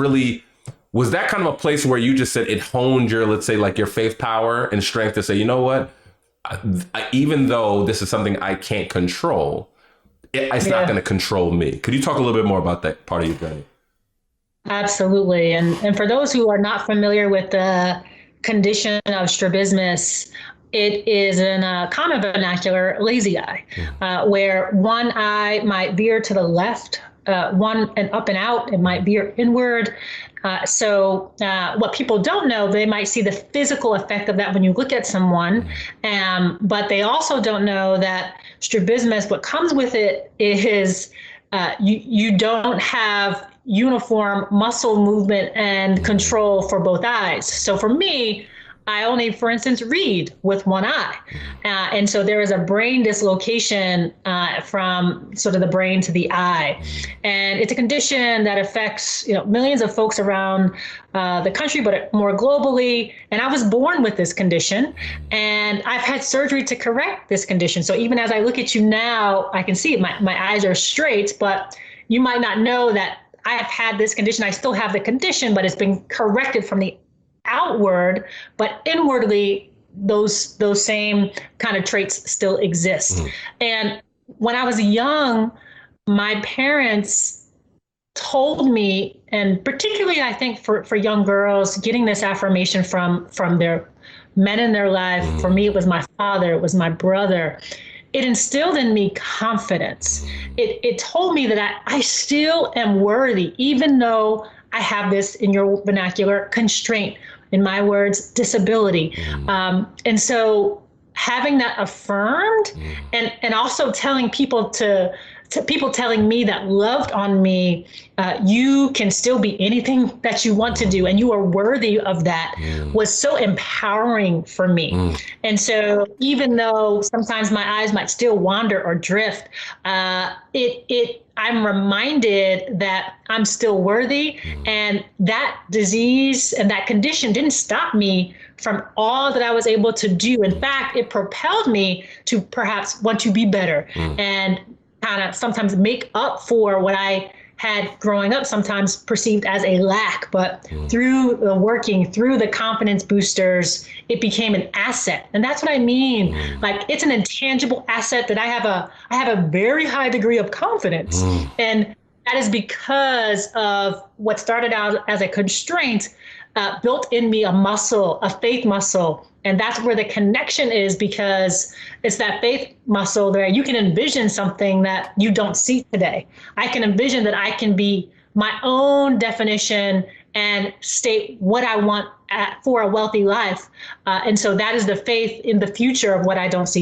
really, was that kind of a place where you just said it honed your, let's say, like your faith power and strength to say, you know what, even though this is something I can't control, it's not going to control me. Could you talk a little bit more about that part of your journey? Absolutely. And for those who are not familiar with the condition of strabismus, it is in a common vernacular lazy eye, where one eye might veer to the left, one and up and out, it might veer inward. So what people don't know, they might see the physical effect of that when you look at someone, but they also don't know that strabismus, what comes with it is you don't have uniform muscle movement and control for both eyes. So for me, I only, for instance, read with one eye. And so there is a brain dislocation from sort of the brain to the eye. And it's a condition that affects, millions of folks around the country, but more globally. And I was born with this condition, and I've had surgery to correct this condition. So even as I look at you now, I can see my eyes are straight, but you might not know that I have had this condition. I still have the condition, but it's been corrected from the outward, but inwardly, those same kind of traits still exist. And when I was young, my parents told me, and particularly I think for young girls, getting this affirmation from their men in their life, for me, it was my father, it was my brother. It instilled in me confidence. It told me that I still am worthy, even though I have this, in your vernacular, constraint, in my words, disability. And so having that affirmed, and also telling people to people telling me that loved on me, you can still be anything that you want to do, and you are worthy of that, was so empowering for me. And so even though sometimes my eyes might still wander or drift, I'm reminded that I'm still worthy, and that disease and that condition didn't stop me from all that I was able to do. In fact, it propelled me to perhaps want to be better and kind of sometimes make up for what I had growing up, sometimes perceived as a lack. But through the working, through the confidence boosters, it became an asset. And that's what I mean. Like, it's an intangible asset that I have a very high degree of confidence. And that is because of what started out as a constraint, built in me a muscle, a faith muscle. And that's where the connection is, because it's that faith muscle there. You can envision something that you don't see today. I can envision that I can be my own definition and state what I want for a wealthy life. And so that is the faith in the future of what I don't see today.